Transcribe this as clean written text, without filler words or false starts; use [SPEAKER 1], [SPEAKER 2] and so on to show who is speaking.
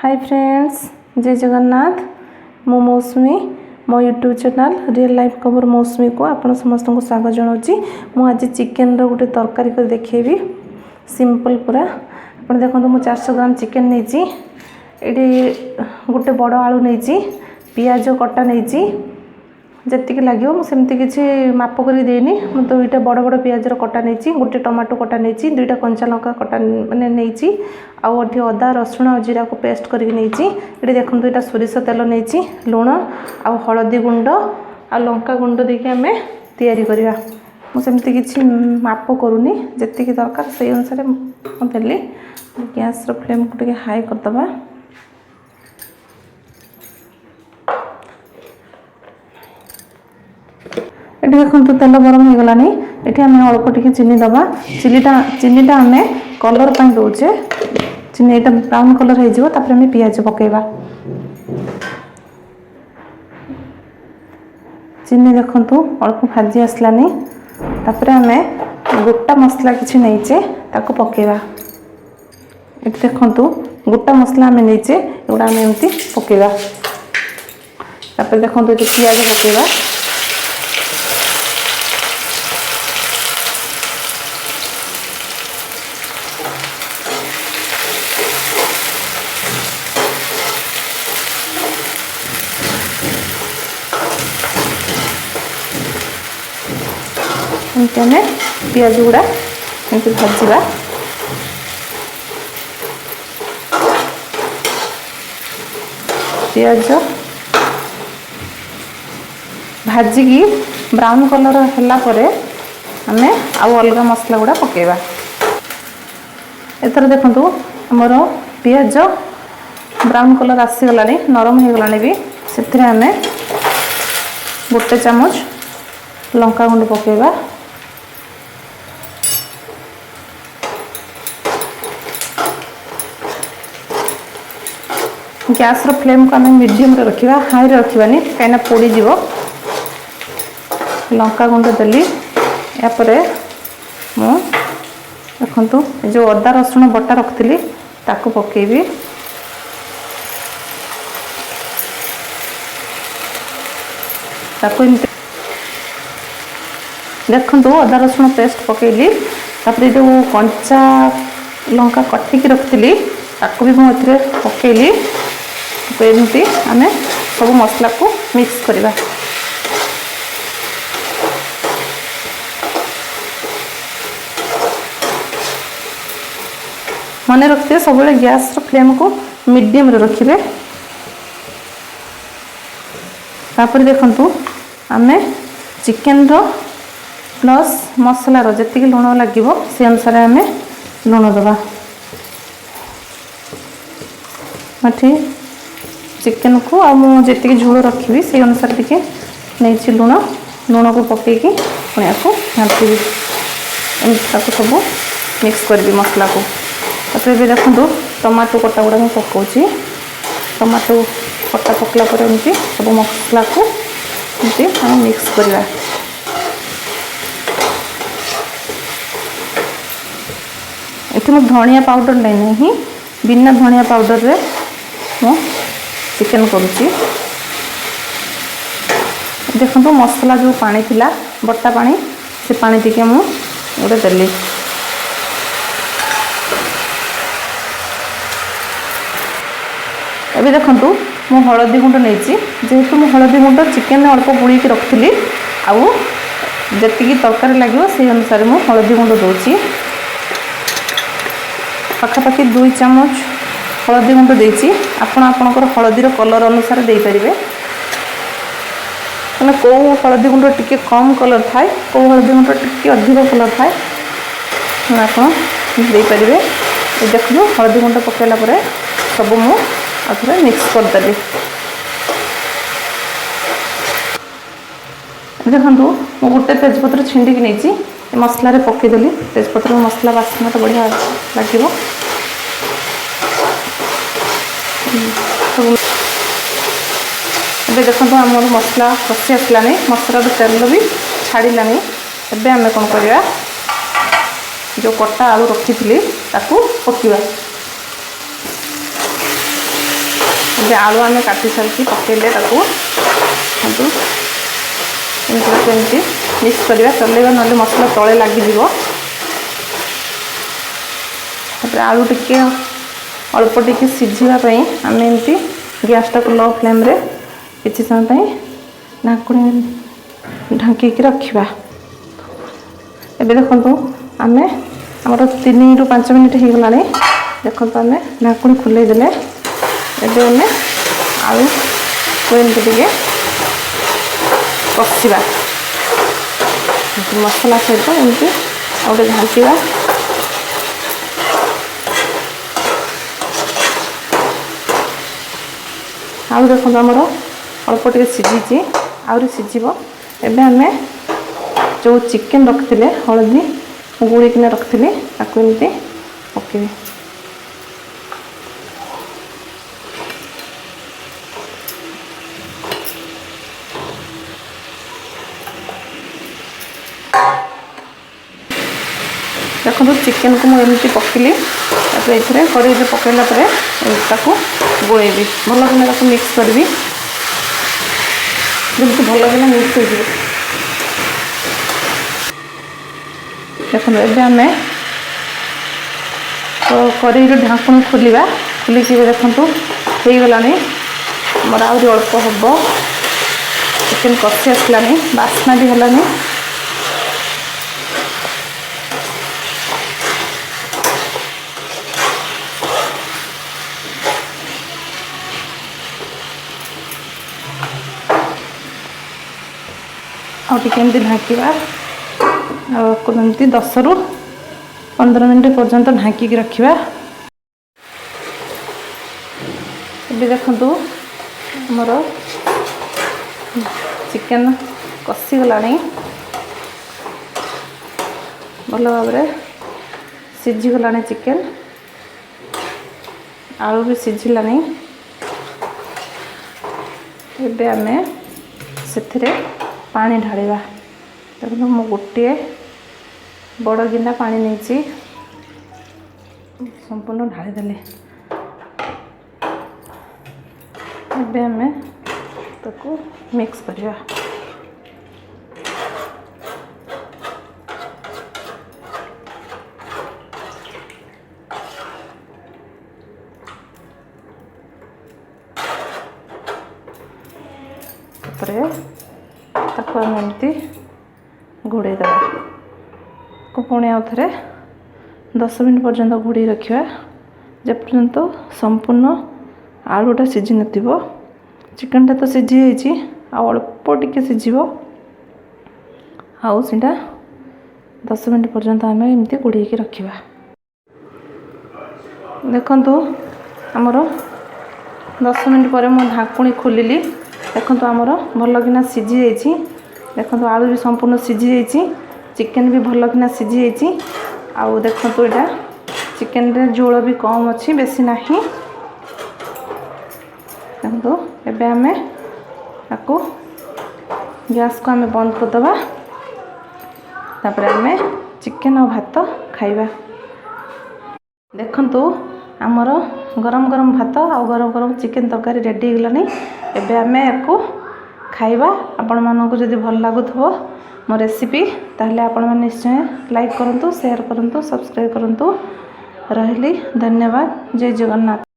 [SPEAKER 1] Hi friends, जय जगन्नाथ। मो मौसुमी मो यूट्यूब चैनल रियल लाइफ खबर मौसुमी को आपण समस्त को स्वागत जनाऊँगी। मु आज चिकेन गोटे तरकारी कर देखेबी सिंपल पूरा। आप देखो मुझे 400 ग्राम चिकेन नहीं गोटे बड़ आलू नहीं पियाज कटा नहीं जी लगे मुझे किसी माप कर देनी तो दुईटा बड़ बड़ पियाजर कटा नहीं गोटे टमाटो कटा नहीं दुईटा कंचा लंका कटा मैंने नहीं आठ अदा रसुण और जीरा को पेस्ट करके नहीं ये देखो यहाँ सोरिष तेल नहीं लुण आ हलदी गुंड आ लंका गुंड देके आम तैयारी करवा। मुझे किसी माप करूनी जी दरकार से अनुसार देली। गैस फ्लेम को हाई करदे। ये देखो तेल गरम हो गलानी। ये आम अल्प टी चीनी दबा। चीनीटा आम कलर पर दौचे। चीनी ब्राउन कलर हो पियाज पकेबा। चीनी देखु अल्प भाजी आसलानी। आम गोटा मसला किसी नहींचे ताको पकेबा। ये देखु गोटा मसला आम नहींचे एगुड़ा आम एमती पकेबा। देखो ये पियाज पकेबा। एमती पियाज गुड़ा एमती भाजवा। पियाज भाजिकी ब्राउन कलर होला परे आमे आउ अलग मसला गुड़ा पकेबा। एथर देखंतु हमर पियाज ब्राउन कलर आसीगलानी नरम हो गलानी भी से आमे गोटे चामच लंका गुंड पकेबा। गैस फ्लेम को आम मीडियम रखा हाई रखानी कहीं पोड़ी जीव। लंका गुंड देली यापर देखु जो अदा रसुण बटा रखी ताकू पकेबी। देखु अदा रसुण पेस्ट पकेली। जो कंचा लंका कटिकी रखी ताकू भी मुझे पकेली। एमती आम सब मसला को मिक्स करवा। मन रखते सब गैस फ्लेम को मीडियम रखिए। तापर देखंतु आम चिकेन प्लस मसलार जी लुण लगे से अनुसार आम लुण दबा। चिकेन को जी झोल रखी से अनुसार टे नहीं लुण को पकईकि पुणी आपको घाटी सब मिक्स करी मसला को। तापर देखो टमाटो कटा गुड़ा मैं पकाऊँ। टमाटो कटा पकला एमती सब मसला को एमती आम मिक्स करवा। ये धनिया पाउडर नहीं बिना धनिया पाउडर रे मो चिकेन करुच्ची। देखो मसला जो पानी थिला बट्टा पानी से पानी टी मुझे देली। अभी देखु मु हलदी गुंड नहीं जेहेतु मु हलदी गुंड चिकेन अल्प बुड़ी रखी आउ जी तरकारी लगे से अनुसार मु हलदी गुंड दूसरी पाखापाखि 2 चामच हलदी गुंड देती। आपणकर हलदीर कलर अनुसार दे पारे। मैंने कौ हलदी गुंड टी कम कलर थाए कौ हलदी गुंड टी अधिक कलर थाए आपरे। देखो हलदी गुंड पकड़ा सब मुझे मिक्स करदेली। देखो मु गोटे तेजपत्र छिंडिकी नहीं मसलार पकईदेली। तेजपत्र मसला बास्ना तो बढ़िया लगे। ଏବେ ଦେଖନ୍ତୁ ଆମର ମସଲା କଷି ଆସିଲାନି। ମସଲାର ତେଲ ବି ଛାଡ଼ିଲାନି। ଏବେ ଆମେ କ'ଣ କରିବା ଯେଉଁ କଟା ଆଳୁ ରଖିଥିଲି ତାକୁ ପକାଇବା। ଏବେ ଆଳୁ ଆମେ କାଟି ସାରିକି ପକେଇଲେ ତାକୁ ଏମିତି ମିକ୍ସ କରିବା, ଚଲେଇବା, ନହେଲେ ମସଲା ତଳେ ଲାଗିଯିବ। ତାପରେ ଆଳୁ ଟିକେ ଅଳ୍ପ ଟିକେ ସିଝିବା ପାଇଁ ଆମେ ଏମିତି ଗ୍ୟାସଟାକୁ लो ଫ୍ଲେମ୍ରେ କିଛି ସମୟ ପାଇଁ ଢାଙ୍କିକି ରଖିବା। ଏବେ ଦେଖନ୍ତୁ ଆମେ ଆମର 3 ରୁ 5 ମିନିଟ୍ ହେଇଗଲାଣି। ଦେଖନ୍ତୁ ଆମେ ଢାଙ୍କୁଣି ଖୋଲେଇ ଦେଲେ ଏବେ ଆମେ ଆଳୁକୁ ଏମିତି ଟିକେ କଷିବା, ମସଲା ସହିତ ଏମିତି ଆଉ ଗୋଟେ ଘାଣ୍ଟିବା। ଆଳୁ ଦେଖନ୍ତୁ ଆମର ଅଳ୍ପ ଟିକେ ସିଝିଛି, ଆହୁରି ସିଝିବ। ଏବେ ଆମେ ଯେଉଁ ଚିକେନ୍ ରଖିଥିଲେ ହଳଦୀ ଗୁଳେଇକିନା ରଖିଥିଲି ତାକୁ ଏମିତି ପକେଇବି। ଦେଖନ୍ତୁ ଚିକେନ୍କୁ ମୁଁ ଏମିତି ପକେଇଲି, ତାପରେ ଏଥିରେ କଡ଼େଇରେ ପକାଇଲା ପରେ ତାକୁ ଗୋଳେଇବି, ଭଲକିନା ତାକୁ ମିକ୍ସ କରିବି, ଯେମିତି ଭଲକିନା ମିକ୍ସ ହେଇଯିବ। ଦେଖନ୍ତୁ ଏବେ ଆମେ କଡ଼େଇର ଢାଙ୍କୁଣି ଖୋଲିବା, ଖୋଲିକି ଦେଖନ୍ତୁ ହେଇଗଲାଣି। ଆମର ଆହୁରି ଅଳ୍ପ ହେବ, ଚିକେନ୍ କଷି ଆସିଲାଣି, ବାସ୍ନା ବି ହେଲାଣି। ଆଉ ଟିକେ ଏମିତି ଢାଙ୍କିବା, ଆଉ ଏମିତି 10 ରୁ 15 ମିନିଟ୍ ପର୍ଯ୍ୟନ୍ତ ଢାଙ୍କିକି ରଖିବା। ଏବେ ଦେଖନ୍ତୁ ଆମର ଚିକେନ୍ କଷିଗଲାଣି, ଭଲ ଭାବରେ ସିଝିଗଲାଣି ଚିକେନ୍, ଆଳୁ ବି ସିଝିଲାଣି। ଏବେ ଆମେ ସେଥିରେ ପାଣି ଢାଳିବା। ଦେଖନ୍ତୁ ମୁଁ ଗୋଟିଏ ବଡ଼ ଗିନା ପାଣି ନେଇଛି, ସମ୍ପୂର୍ଣ୍ଣ ଢାଳିଦେଲି। ଏବେ ଆମେ ତାକୁ ମିକ୍ସ କରିବା। ତାପରେ ତାକୁ ଆମେ ଏମିତି ଘୋଡ଼େଇ ଦେବା, ପୁଣି ଆଉ ଥରେ 10 ମିନିଟ୍ ପର୍ଯ୍ୟନ୍ତ ଘୋଡ଼େଇ ରଖିବା, ଯେପର୍ଯ୍ୟନ୍ତ ସମ୍ପୂର୍ଣ୍ଣ ଆଳୁଟା ସିଝି ନଥିବ। ଚିକେନ୍ଟା ତ ସିଝି ଯାଇଛି, ଆଉ ଅଳ୍ପ ଟିକେ ସିଝିବ, ଆଉ ସେଇଟା 10 ମିନିଟ୍ ପର୍ଯ୍ୟନ୍ତ ଆମେ ଏମିତି ଘୋଡ଼େଇକି ରଖିବା। ଦେଖନ୍ତୁ ଆମର 10 ମିନିଟ୍ ପରେ ମୁଁ ଢାଙ୍କୁଣି ଖୋଲିଲି। ଦେଖନ୍ତୁ ଆମର ଭଲକିନା ସିଝି ଯାଇଛି। ଦେଖନ୍ତୁ ଆଳୁ ବି ସମ୍ପୂର୍ଣ୍ଣ ସିଝି ଯାଇଛି, ଚିକେନ୍ ବି ଭଲକିନା ସିଝି ଯାଇଛି। ଆଉ ଦେଖନ୍ତୁ ଏଇଟା ଚିକେନ୍ରେ ଝୋଳ ବି କମ୍ ଅଛି, ବେଶୀ ନାହିଁ। ଦେଖନ୍ତୁ ଏବେ ଆମେ ତାକୁ ଗ୍ୟାସ୍କୁ ଆମେ ବନ୍ଦ କରିଦେବା, ତାପରେ ଆମେ ଚିକେନ୍ ଆଉ ଭାତ ଖାଇବା। ଦେଖନ୍ତୁ ଆମର ଗରମ ଗରମ ଭାତ ଆଉ ଗରମ ଗରମ ଚିକେନ୍ ତରକାରୀ ରେଡ଼ି ହେଇଗଲାଣି। ଏବେ ଆମେ ୟାକୁ ଖାଇବା। ଆପଣମାନଙ୍କୁ ଯଦି ଭଲ ଲାଗୁଥିବ ମୋ ରେସିପି, ତାହେଲେ ଆପଣମାନେ ନିଶ୍ଚୟ ଲାଇକ୍ କରନ୍ତୁ, ସେୟାର କରନ୍ତୁ, ସବସ୍କ୍ରାଇବ୍ କରନ୍ତୁ। ରହିଲି, ଧନ୍ୟବାଦ, ଜୟ ଜଗନ୍ନାଥ।